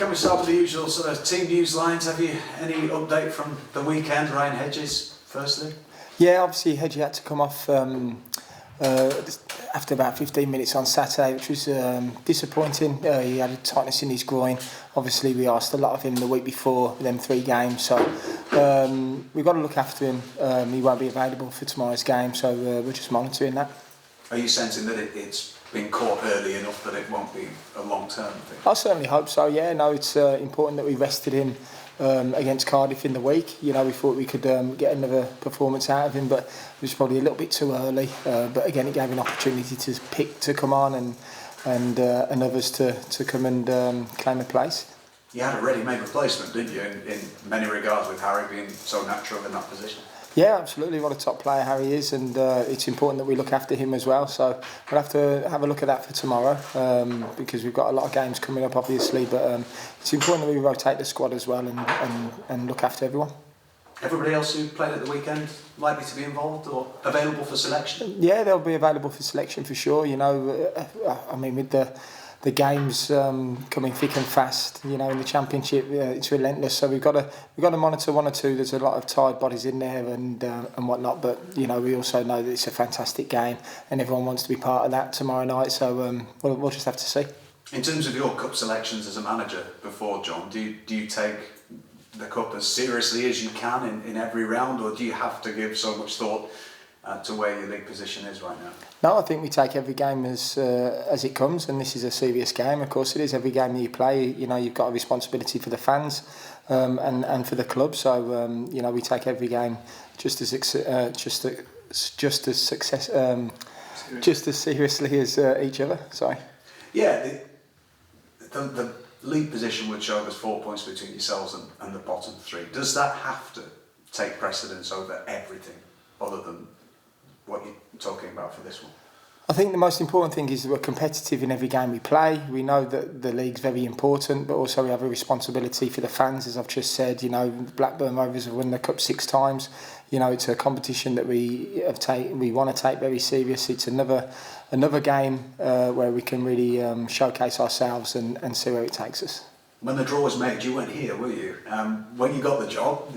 can we start with the usual sort of team news lines? Have you any update from the weekend? Ryan Hedges, firstly. Yeah, obviously Hedges had to come off after about 15 minutes on Saturday, which was disappointing. He had a tightness in his groin. Obviously, we asked a lot of him the week before them 3 games, so we've got to look after him. He won't be available for tomorrow's game, so we're just monitoring that. Are you sensing that it's been caught early enough that it won't be a long-term thing? I certainly hope so, yeah. No, it's important that we rested him against Cardiff in the week. You know, we thought we could get another performance out of him, but it was probably a little bit too early. But again, it gave him an opportunity to come on and others to come and claim a place. You had a ready-made replacement, didn't you, in many regards, with Harry being so natural in that position? Yeah, absolutely. What a top player Harry is, and it's important that we look after him as well. So we'll have to have a look at that for tomorrow because we've got a lot of games coming up, obviously. But it's important that we rotate the squad as well and look after everyone. Everybody else who played at the weekend likely to be involved or available for selection? Yeah, they'll be available for selection for sure. You know, I mean, with the games coming thick and fast, you know, in the Championship, it's relentless. So we've got to monitor one or two. There's a lot of tired bodies in there and whatnot. But you know, we also know that it's a fantastic game, and everyone wants to be part of that tomorrow night. So we'll just have to see. In terms of your cup selections as a manager before, John, do you take the cup as seriously as you can in every round, or do you have to give so much thought to where your league position is right now? No, I think we take every game as it comes, and this is a serious game. Of course, it is. Every game that you play, you know, you've got a responsibility for the fans and for the club. So you know, we take every game just as seriously as each other. Sorry. Yeah, the league position would show us 4 points between yourselves and the bottom 3. Does that have to take precedence over everything other than what you're talking about for this one? I think the most important thing is that we're competitive in every game we play. We know that the league's very important, but also we have a responsibility for the fans, as I've just said. You know, the BLACKBURN Rovers have won the cup 6 times. You know, it's a competition that we want to take very serious. It's another game where we can really showcase ourselves and see where it takes us. When the draw was made, you weren't here, were you? When you got the job,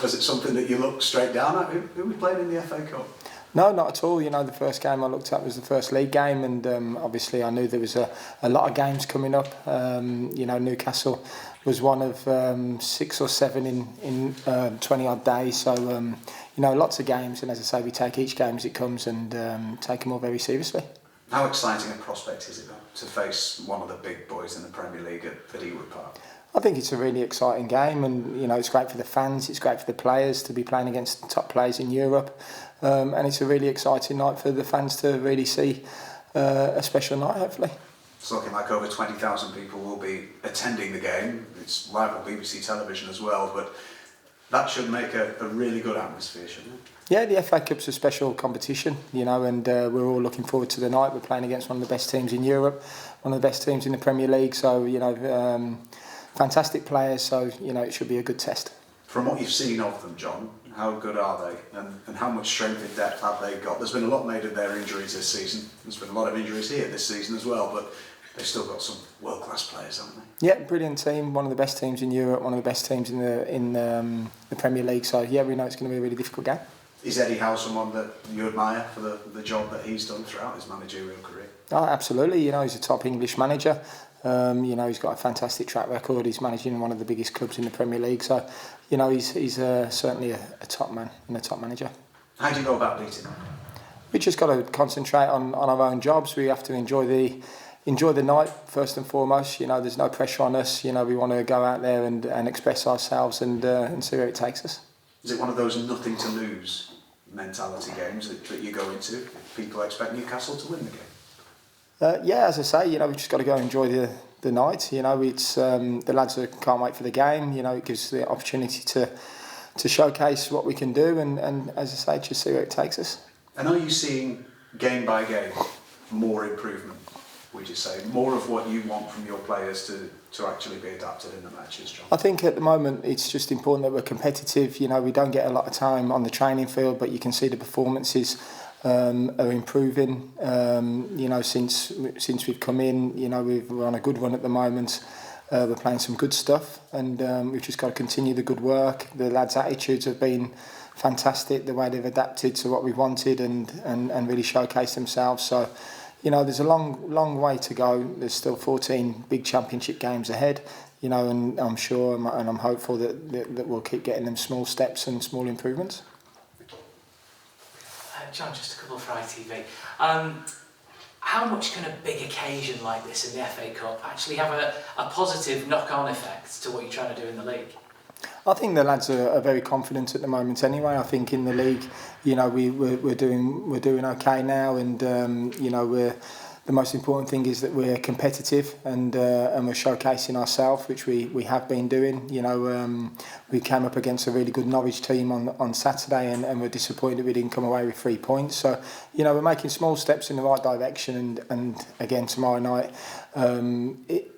was it something that you looked straight down at? Who we played in the FA Cup? No, not at all. You know, the first game I looked at was the first league game, and obviously I knew there was a lot of games coming up. You know, Newcastle was one of 6 or 7 in 20 odd days. So you know, lots of games, and as I say, we take each game as it comes and take them all very seriously. How exciting a prospect is it to face one of the big boys in the Premier League at Ewood Park? I think it's a really exciting game, and you know, it's great for the fans, it's great for the players to be playing against the top players in Europe, and it's a really exciting night for the fans to really see a special night, hopefully. It's looking like over 20,000 people will be attending the game. It's live on BBC television as well, but that should make a really good atmosphere, shouldn't it? Yeah, the FA Cup's a special competition, you know, and we're all looking forward to the night. We're playing against one of the best teams in Europe, one of the best teams in the Premier League, so, you know, fantastic players, so, you know, it should be a good test. From what you've seen of them, John, how good are they, and how much strength and depth have they got? There's been a lot made of their injuries this season. There's been a lot of injuries here this season as well, but they've still got some world-class players, haven't they? Yeah, brilliant team, one of the best teams in Europe, one of the best teams in the Premier League, so yeah, we know it's going to be a really difficult game. Is Eddie Howe someone that you admire for the job that he's done throughout his managerial career? Oh, absolutely. You know, he's a top English manager. You know, he's got a fantastic track record. He's managing one of the biggest clubs in the Premier League. So, you know, he's certainly a top man and a top manager. How do you go about beating him? We just got to concentrate on our own jobs. We have to enjoy the night first and foremost. You know, there's no pressure on us. You know, we want to go out there and express ourselves and see where it takes us. Is it one of those nothing to lose mentality games that you go into? People expect Newcastle to win the game. Yeah, as I say, you know, we've just got to go enjoy the night. You know, it's the lads can't wait for the game. You know, it gives the opportunity to showcase what we can do, and as I say, just see where it takes us. And are you seeing game by game more improvement? Would you say more of what you want from your players to actually be adapted in the matches, John? I think at the moment it's just important that we're competitive. You know, we don't get a lot of time on the training field, but you can see the performances are improving. You know, since we've come in, you know, we're on a good run at the moment. we're playing some good stuff, and we've just got to continue the good work. The lads' attitudes have been fantastic, the way they've adapted to what we wanted and really showcased themselves. So, you know, there's a long way to go. There's still 14 big championship games ahead, you know, and I'm sure and I'm hopeful that we'll keep getting them small steps and small improvements. John, just a couple for ITV. How much can a big occasion like this in the FA Cup actually have a positive knock-on effect to what you're trying to do in the league? I think the lads are very confident at the moment anyway. I think in the league, you know, we're doing okay now, and you know, the most important thing is that we're competitive and we're showcasing ourselves, which we have been doing. You know, we came up against a really good Norwich team on Saturday, and we're disappointed we didn't come away with 3 points. So, you know, we're making small steps in the right direction, and again tomorrow night,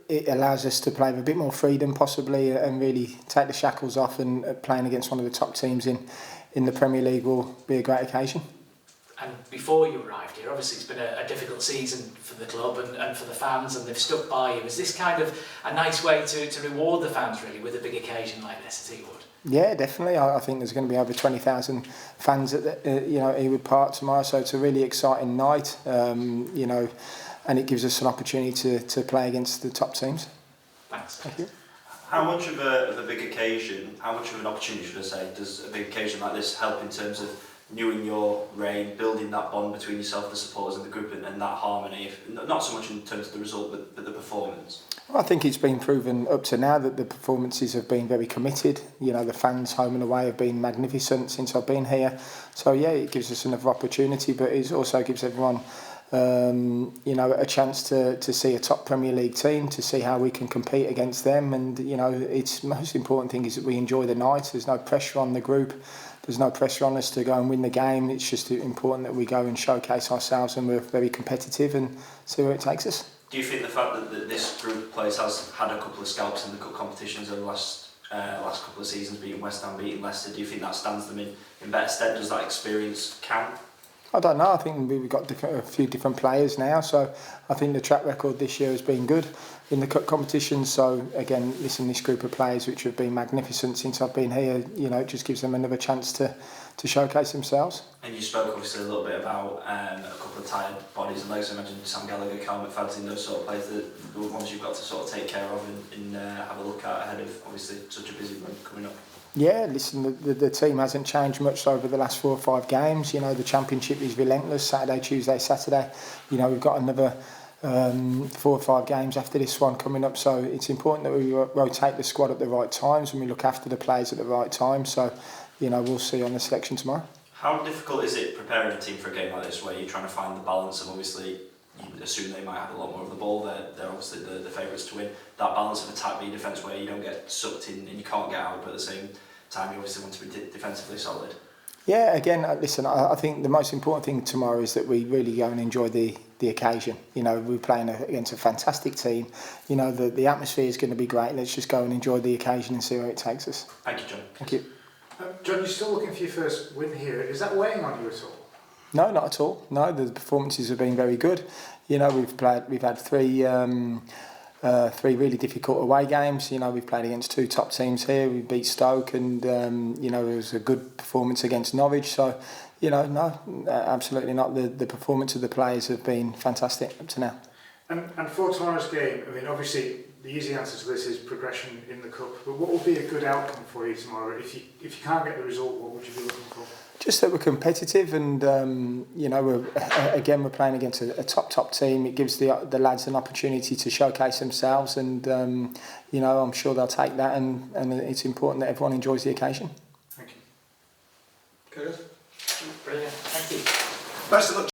it allows us to play with a bit more freedom possibly, and really take the shackles off, and playing against one of the top teams in the Premier League will be a great occasion. And before you arrived here, obviously it's been a difficult season for the club and for the fans, and they've stuck by you. Is this kind of a nice way to reward the fans really with a big occasion like this at Ewood? Yeah, definitely. I think there's going to be over 20,000 fans at Ewood Park tomorrow, so it's a really exciting night. You know, and it gives us an opportunity to play against the top teams. Thanks. Thank you. How much of a big occasion, how much of an opportunity, should I say, does a big occasion like this help in terms of renewing your reign, building that bond between yourself, the supporters and the group, and that harmony, not so much in terms of the result but the performance? Well, I think it's been proven up to now that the performances have been very committed. You know, the fans home and away have been magnificent since I've been here. So yeah, it gives us another opportunity, but it also gives everyone you know, a chance to see a top Premier League team, to see how we can compete against them. And you know, it's most important thing is that we enjoy the night. There's no pressure on the group. There's no pressure on us to go and win the game. It's just important that we go and showcase ourselves, and we're very competitive, and see where it takes us. Do you think the fact that this group of players has had a couple of scalps in the cup competitions over the last couple of seasons, beating West Ham, beating Leicester, do you think that stands them in better stead? Does that experience count? I don't know. I think we've got a few different players now, so I think the track record this year has been good in the cup competition. So again, listen, this group of players which have been magnificent since I've been here, you know, it just gives them another chance to showcase themselves. And you spoke obviously a little bit about a couple of tired bodies and legs. I imagine Sam Gallagher, Cal McFadden, those sort of players, the ones you've got to sort of take care of and have a look at ahead of obviously such a busy run coming up. Yeah, listen, the team hasn't changed much over the last 4 or 5 games. You know, the Championship is relentless, Saturday, Tuesday, Saturday. You know, we've got another 4 or 5 games after this one coming up, so it's important that we rotate the squad at the right times, and we look after the players at the right time. So, you know, we'll see on the selection tomorrow. How difficult is it preparing a team for a game like this, where you're trying to find the balance of, obviously, you assume they might have a lot more of the ball, they're obviously the favourites to win, that balance of attack v defence where you don't get sucked in and you can't get out, but at the same time you obviously want to be defensively solid? Yeah, again, listen, I think the most important thing tomorrow is that we really go and enjoy the occasion. You know, we're playing against a fantastic team. You know, the atmosphere is going to be great. Let's just go and enjoy the occasion and see where it takes us. Thank you, John. Thank you. John, you're still looking for your first win here. Is that weighing on you at all? No, not at all. No, the performances have been very good. You know, we've had 3 really difficult away games. You know, we've played against 2 top teams here. We beat Stoke, and you know, it was a good performance against Norwich. So, you know, no, absolutely not. The performance of the players have been fantastic up to now. And for tomorrow's game, I mean, obviously the easy answer to this is progression in the cup. But what would be a good outcome for you tomorrow? If you can't get the result, what would you be looking for? Just that we're competitive, and you know, we're playing against a top team. It gives the lads an opportunity to showcase themselves, and you know, I'm sure they'll take that, and it's important that everyone enjoys the occasion. Thank you. Good. Brilliant. Thank you. Best of luck.